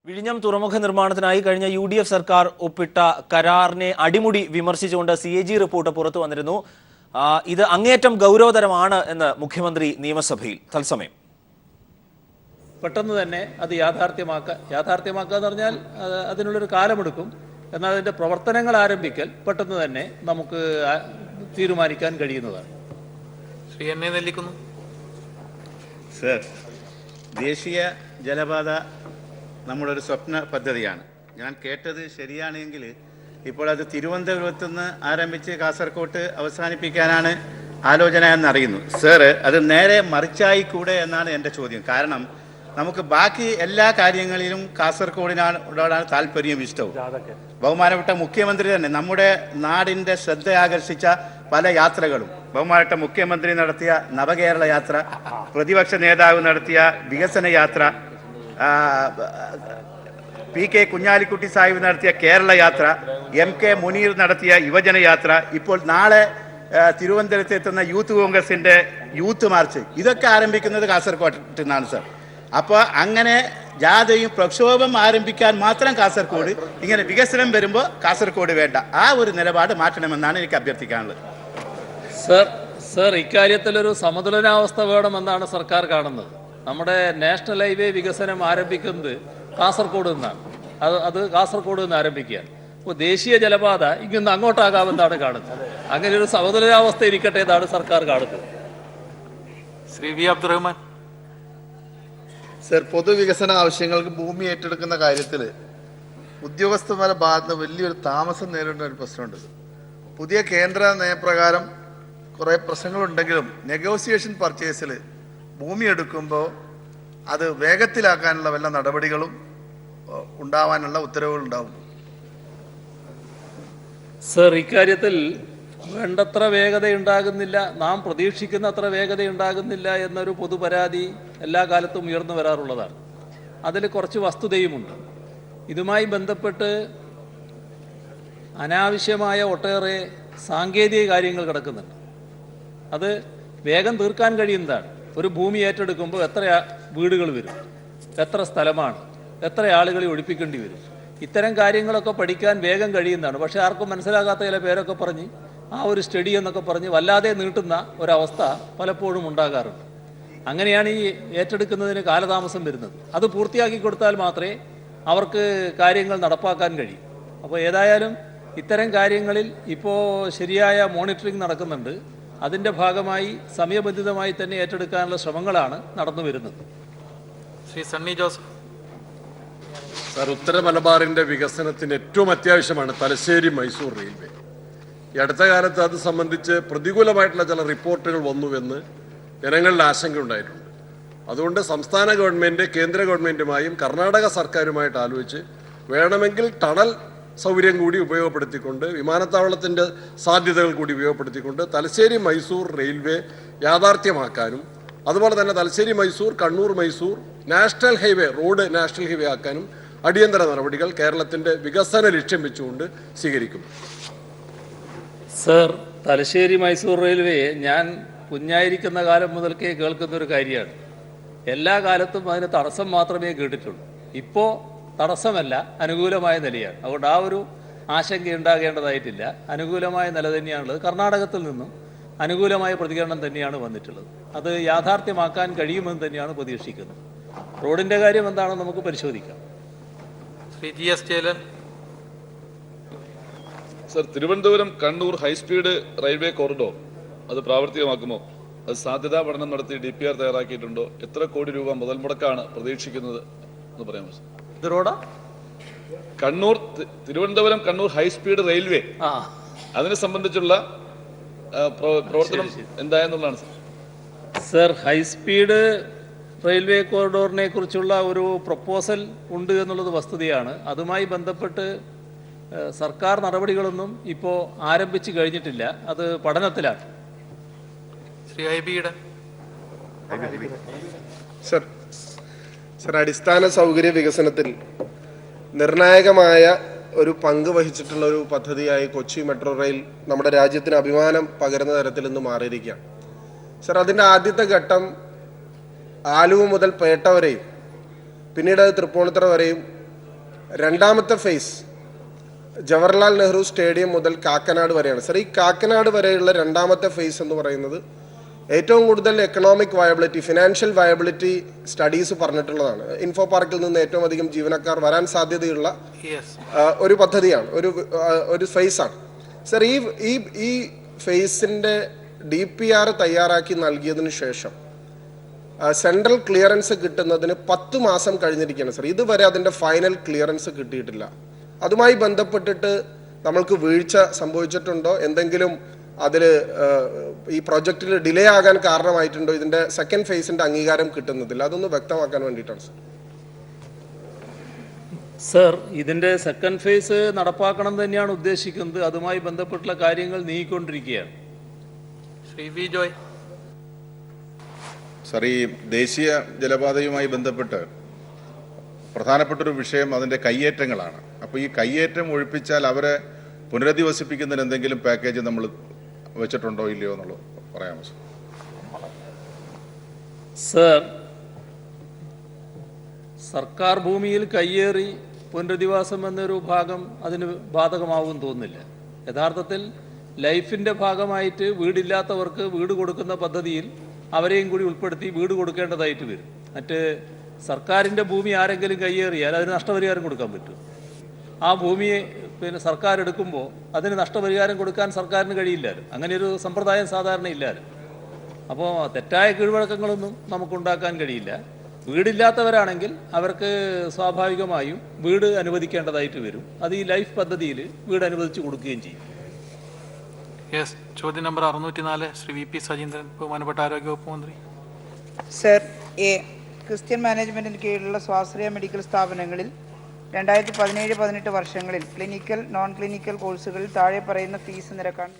വിഴിഞ്ഞം തുറമുഖ നിർമ്മാണത്തിനായി കഴിഞ്ഞ UDF സർക്കാർ ഒപ്പിട്ട കരാറിനെ അടിമുടി വിമർശിച്ചുകൊണ്ട് CAG റിപ്പോർട്ട് പുറത്തു വന്നിരുന്നു. ഇത് അങ്ങേയറ്റം ഗൗരവതരമാണ് എന്ന് മുഖ്യമന്ത്രി നിയമസഭയിൽ തത്സമയം. പെട്ടെന്ന് തന്നെ അത് യാഥാർത്ഥ്യമാക്കുക എന്ന് പറഞ്ഞാൽ അതിനുള്ളൊരു കാലമെടുക്കും. എന്നാൽ അതിൻ്റെ പ്രവർത്തനങ്ങൾ ആരംഭിക്കൽ പെട്ടെന്ന് തന്നെ നമുക്ക് തീരുമാനിക്കാൻ കഴിയുന്നതാണ്. ശ്രീ എന്നെ നെല്ലിക്കുന്നു. സർ, ദേശീയ ജലപാത നമ്മുടെ ഒരു സ്വപ്ന പദ്ധതിയാണ്. ഞാൻ കേട്ടത് ശരിയാണെങ്കിൽ ഇപ്പോൾ അത് തിരുവനന്തപുരത്ത് നിന്ന് ആരംഭിച്ച് കാസർഗോട്ട് അവസാനിപ്പിക്കാനാണ് ആലോചന എന്നറിയുന്നു. സർ, അത് നേരെ മറിച്ചായിക്കൂടെ എന്നാണ് എൻ്റെ ചോദ്യം. കാരണം നമുക്ക് ബാക്കി എല്ലാ കാര്യങ്ങളിലും കാസർഗോഡിനോടാണ് താല്പര്യവും ഇഷ്ടവും. ബഹുമാനപ്പെട്ട മുഖ്യമന്ത്രി തന്നെ നമ്മുടെ നാടിൻ്റെ ശ്രദ്ധ ആകർഷിച്ച പല യാത്രകളും, ബഹുമാനപ്പെട്ട മുഖ്യമന്ത്രി നടത്തിയ നവകേരള യാത്ര, പ്രതിപക്ഷ നേതാവ് നടത്തിയ വികസന യാത്ര, PK കുഞ്ഞാലിക്കുട്ടി സാഹിബ് നടത്തിയ കേരള യാത്ര, MK മുനീർ നടത്തിയ യുവജന യാത്ര, ഇപ്പോൾ നാളെ തിരുവനന്തപുരത്ത് എത്തുന്ന യൂത്ത് കോൺഗ്രസിൻ്റെ യൂത്ത് മാർച്ച്, ഇതൊക്കെ ആരംഭിക്കുന്നത് കാസർഗോഡ് നിന്നാണ് സർ. അപ്പോൾ അങ്ങനെ ജാഥയും പ്രക്ഷോഭം ആരംഭിക്കാൻ മാത്രം കാസർഗോഡ്, ഇങ്ങനെ വികസനം വരുമ്പോൾ കാസർഗോഡ് വേണ്ട, ആ ഒരു നിലപാട് മാറ്റണമെന്നാണ് എനിക്ക് അഭ്യർത്ഥിക്കാനുള്ളത്. സർ, ഇക്കാര്യത്തിലൊരു സമതുലനാവസ്ഥ വേണമെന്നാണ് സർക്കാർ കാണുന്നത്. നമ്മുടെ നാഷണൽ ഹൈവേ വികസനം ആരംഭിക്കുന്നത് കാസർഗോഡ് നിന്നാണ്. അത് കാസർഗോഡ് നിന്ന് ആരംഭിക്കുകയാണ്. അപ്പോൾ ദേശീയ ജലപാത ഇങ്ങനെ അങ്ങോട്ടാകാമെന്നാണ് കാണുന്നത്. അങ്ങനെ ഒരു സമതുലനാവസ്ഥ ഇരിക്കട്ടെ എന്നാണ് സർക്കാർ കാണുന്നത്. ശ്രീ V. അബ്ദുറഹ്മാൻ. സർ, പൊതുവികസന ആവശ്യങ്ങൾക്ക് ഭൂമി ഏറ്റെടുക്കുന്ന കാര്യത്തിൽ ഉദ്യോഗസ്ഥന്മാരുടെ ഭാഗത്ത് വലിയൊരു താമസം നേരിടുന്ന ഒരു പ്രശ്നമുണ്ട്. പുതിയ കേന്ദ്ര നയപ്രകാരം കുറേ പ്രശ്നങ്ങളുണ്ടെങ്കിലും നെഗോസിയേഷൻ പർച്ചേസിൽ ഭൂമി എടുക്കുമ്പോൾ അത് വേഗത്തിലാക്കാനുള്ള വല്ല നടപടികളും ഉണ്ടാവാനുള്ള ഉത്തരവുകളുണ്ടാവും. സർ, ഇക്കാര്യത്തിൽ വേണ്ടത്ര വേഗതയുണ്ടാകുന്നില്ല, നാം പ്രതീക്ഷിക്കുന്ന അത്ര വേഗതയുണ്ടാകുന്നില്ല എന്നൊരു പൊതുപരാതി എല്ലാ കാലത്തും ഉയർന്നു വരാറുള്ളതാണ്. അതിൽ കുറച്ച് വസ്തുതയുമുണ്ട്. ഇതുമായി ബന്ധപ്പെട്ട് അനാവശ്യമായ ഒട്ടേറെ സാങ്കേതിക കാര്യങ്ങൾ കിടക്കുന്നുണ്ട്. അത് വേഗം തീർക്കാൻ കഴിയുന്നതാണ്. ഒരു ഭൂമി ഏറ്റെടുക്കുമ്പോൾ എത്ര വീടുകൾ വരും, എത്ര സ്ഥലമാണ്, എത്ര ആളുകളെ ഒഴിപ്പിക്കേണ്ടി വരും, ഇത്തരം കാര്യങ്ങളൊക്കെ പഠിക്കാൻ വേഗം കഴിയുന്നതാണ്. പക്ഷേ ആർക്കും മനസ്സിലാകാത്ത ചില പേരൊക്കെ പറഞ്ഞ് ആ ഒരു സ്റ്റഡി എന്നൊക്കെ പറഞ്ഞ് വല്ലാതെ നീട്ടുന്ന ഒരവസ്ഥ പലപ്പോഴും ഉണ്ടാകാറുണ്ട്. അങ്ങനെയാണ് ഈ ഏറ്റെടുക്കുന്നതിന് കാലതാമസം വരുന്നത്. അത് പൂർത്തിയാക്കി കൊടുത്താൽ മാത്രമേ അവർക്ക് കാര്യങ്ങൾ നടപ്പാക്കാൻ കഴിയൂ. അപ്പോൾ ഏതായാലും ഇത്തരം കാര്യങ്ങളിൽ ഇപ്പോൾ ശരിയായ മോണിറ്ററിംഗ് നടക്കുന്നുണ്ട്. അതിൻ്റെ ഭാഗമായി സമയബന്ധിതമായി തന്നെ ഏറ്റെടുക്കാനുള്ള ശ്രമങ്ങളാണ് നടന്നു വരുന്നത്. ശ്രീ സണ്ണി ജോസഫ്. സാർ, ഉത്തര മലബാറിൻ്റെ വികസനത്തിന് ഏറ്റവും അത്യാവശ്യമാണ് തലശ്ശേരി മൈസൂർ റെയിൽവേ. ഈ അടുത്ത കാലത്ത് അത് സംബന്ധിച്ച് പ്രതികൂലമായിട്ടുള്ള ചില റിപ്പോർട്ടുകൾ വന്നുവെന്ന് ജനങ്ങളിൽ ആശങ്കയുണ്ടായിട്ടുണ്ട്. അതുകൊണ്ട് സംസ്ഥാന ഗവൺമെൻറ് കേന്ദ്ര ഗവൺമെൻറ്റുമായും കർണാടക സർക്കാരുമായിട്ട് ആലോചിച്ച് വേണമെങ്കിൽ ടണൽ സൗകര്യം കൂടി ഉപയോഗപ്പെടുത്തിക്കൊണ്ട്, വിമാനത്താവളത്തിൻ്റെ സാധ്യതകൾ കൂടി ഉപയോഗപ്പെടുത്തിക്കൊണ്ട് തലശ്ശേരി മൈസൂർ റെയിൽവേ യാഥാർത്ഥ്യമാക്കാനും, അതുപോലെ തന്നെ Thalassery Mysore Kannur Mysore national highway national highway ആക്കാനും അടിയന്തര നടപടികൾ കേരളത്തിൻ്റെ വികസന ലക്ഷ്യം വെച്ചുകൊണ്ട് സ്വീകരിക്കും. സർ, തലശ്ശേരി മൈസൂർ റെയിൽവേ ഞാൻ കുഞ്ഞായിരിക്കുന്ന കാലം മുതൽക്കേ കേൾക്കുന്നൊരു കാര്യമാണ്. എല്ലാ കാലത്തും അതിന് തടസ്സം മാത്രമേ കേട്ടിട്ടുള്ളൂ. ഇപ്പോൾ തടസ്സമല്ല, അനുകൂലമായ നിലയാണ്. അതുകൊണ്ട് ആ ഒരു ആശങ്ക ഉണ്ടാകേണ്ടതായിട്ടില്ല. അനുകൂലമായ നില തന്നെയാണുള്ളത്. കർണാടകത്തിൽ നിന്നും അനുകൂലമായ പ്രതികരണം തന്നെയാണ് വന്നിട്ടുള്ളത്. അത് യാഥാർത്ഥ്യമാക്കാൻ കഴിയുമെന്ന് തന്നെയാണ് പ്രതീക്ഷിക്കുന്നത്. റോഡിൻ്റെ കാര്യം എന്താണെന്ന് നമുക്ക് പരിശോധിക്കാം. Shri GS Jayalan. Sir, Thiruvananthapuram Kannur high speed railway corridor അത് പ്രാവർത്തികമാക്കുമോ? അത് സാധ്യതാ പഠനം നടത്തി DPR തയ്യാറാക്കിയിട്ടുണ്ടോ? എത്ര കോടി രൂപ മുതൽ മുടക്കാണ് പ്രതീക്ഷിക്കുന്നത് എന്ന് പറയാമോ? ഇത് റോഡാ? തിരുവനന്തപുരം കണ്ണൂർ ഹൈസ്പീഡ് റെയിൽവേ, അതിനെ സംബന്ധിച്ചുള്ള പ്രവർത്തനം എന്തായെന്നുള്ളതാണ് സർ. സർ, ഹൈസ്പീഡ് റെയിൽവേ കോറിഡോറിനെ കുറിച്ചുള്ള ഒരു പ്രപ്പോസൽ ഉണ്ട് എന്നുള്ളത് വസ്തുതയാണ്. അതുമായി ബന്ധപ്പെട്ട് സർക്കാർ നടപടികളൊന്നും ഇപ്പോൾ ആരംഭിച്ചു കഴിഞ്ഞിട്ടില്ല. അത് പഠനത്തിലാണ്. ശ്രീ IB-യുടെ. സർ, അടിസ്ഥാന സൗകര്യ വികസനത്തിൽ നിർണായകമായ ഒരു പങ്ക് വഹിച്ചിട്ടുള്ള ഒരു പദ്ധതിയായി കൊച്ചി മെട്രോ റെയിൽ നമ്മുടെ രാജ്യത്തിന് അഭിമാനം പകരുന്ന തരത്തിൽ ഇന്ന് മാറിയിരിക്കുകയാണ്. സർ, അതിൻ്റെ ആദ്യത്തെ ഘട്ടം ആലുവ മുതൽ പേട്ട വരെയും പിന്നീട് അത് തൃപ്പൂണിത്തുറ വരെയും രണ്ടാമത്തെ ഫേസ് ജവഹർലാൽ നെഹ്റു സ്റ്റേഡിയം മുതൽ കാക്കനാട് വരെയാണ്. സർ, ഈ കാക്കനാട് വരെയുള്ള രണ്ടാമത്തെ ഫേസ് എന്ന് പറയുന്നത് ഏറ്റവും കൂടുതൽ economic viability, financial viability studies പറഞ്ഞിട്ടുള്ളതാണ്. ഇൻഫോ പാർക്കിൽ നിന്ന് ഏറ്റവും അധികം ജീവനക്കാർ വരാൻ സാധ്യതയുള്ള ഒരു പദ്ധതിയാണ്, ഒരു ഫേസാണ്. സർ, ഈ ഫേസിൻ്റെ DPR തയ്യാറാക്കി നൽകിയതിനു ശേഷം സെൻട്രൽ ക്ലിയറൻസ് കിട്ടുന്നതിന് 10 മാസം കഴിഞ്ഞിരിക്കുകയാണ് സർ. ഇതുവരെ അതിൻ്റെ ഫൈനൽ ക്ലിയറൻസ് കിട്ടിയിട്ടില്ല. അതുമായി ബന്ധപ്പെട്ടിട്ട് നമ്മൾക്ക് വീഴ്ച സംഭവിച്ചിട്ടുണ്ടോ, എന്തെങ്കിലും അതിൽ ഈ പ്രൊജക്റ്റിൽ ഡിലേ ആകാൻ കാരണമായിട്ടുണ്ടോ, ഇതിൻ്റെ സെക്കൻഡ് ഫേസിൻ്റെ അംഗീകാരം കിട്ടുന്നതില്ല, അതൊന്ന് വ്യക്തമാക്കാൻ വേണ്ടിയിട്ടാണ് സർ. സർ, ഇതിൻ്റെ സെക്കൻഡ് ഫേസ് നടപ്പാക്കണം തന്നെയാണ് ഉദ്ദേശിക്കുന്നത്. അതുമായി ബന്ധപ്പെട്ടുള്ള കാര്യങ്ങൾ നീങ്ങിക്കൊണ്ടിരിക്കുകയാണ്. ശ്രീ വി ജോയ്. സർ, ഈ ദേശീയ ജലപാതയുമായി ബന്ധപ്പെട്ട് പ്രധാനപ്പെട്ടൊരു വിഷയം അതിൻ്റെ കയ്യേറ്റങ്ങളാണ്. അപ്പോൾ ഈ കയ്യേറ്റം ഒഴിപ്പിച്ചാൽ അവരെ പുനരധിവസിപ്പിക്കുന്നതിന് എന്തെങ്കിലും പാക്കേജ് നമ്മൾ വെച്ചിട്ടുണ്ടോ ഇല്ലയോ എന്നുള്ളത് പറയാമോ സർ? സർ, സർക്കാർ ഭൂമിയിൽ കയ്യേറി പുനരധിവാസം എന്നൊരു ഭാഗം അതിന് ബാധകമാവുമെന്ന് തോന്നുന്നില്ല. യഥാർത്ഥത്തിൽ ലൈഫിൻ്റെ ഭാഗമായിട്ട് വീടില്ലാത്തവർക്ക് വീട് കൊടുക്കുന്ന പദ്ധതിയിൽ അവരെയും കൂടി ഉൾപ്പെടുത്തി വീട് കൊടുക്കേണ്ടതായിട്ട് വരും. മറ്റ് സർക്കാരിൻ്റെ ഭൂമി ആരെങ്കിലും കയ്യേറിയാൽ അതിന് നഷ്ടപരിഹാരം കൊടുക്കാൻ പറ്റും. ആ ഭൂമിയെ സർക്കാർ എടുക്കുമ്പോൾ അതിന് നഷ്ടപരിഹാരം കൊടുക്കാൻ സർക്കാരിന് കഴിയില്ലല്ലോ. അങ്ങനെയൊരു സമ്പ്രദായം സാധാരണ ഇല്ലല്ലോ. അപ്പോൾ തെറ്റായ കീഴ്വഴക്കങ്ങളൊന്നും നമുക്കുണ്ടാക്കാൻ കഴിയില്ല. വീടില്ലാത്തവരാണെങ്കിൽ അവർക്ക് സ്വാഭാവികമായും വീട് അനുവദിക്കേണ്ടതായിട്ട് വരും. അത് ഈ ലൈഫ് പദ്ധതിയിൽ വീട് അനുവദിച്ച് കൊടുക്കുകയും ചെയ്യും. ചോദ്യം നമ്പർ 604 ശ്രീ VP സജീന്ദ്രൻ, ബഹുമാനപ്പെട്ട ആരോഗ്യവകുപ്പ് മന്ത്രി. സർ, ക്രിസ്ത്യൻ മാനേജ്മെന്റിന് കീഴിലുള്ള സ്വാശ്രയ മെഡിക്കൽ സ്ഥാപനങ്ങളിൽ 2017-18 വർഷങ്ങളിൽ ക്ലിനിക്കൽ, നോൺ ക്ലിനിക്കൽ കോഴ്സുകളിൽ താഴെ പറയുന്ന ഫീസ് നിരക്കാണ്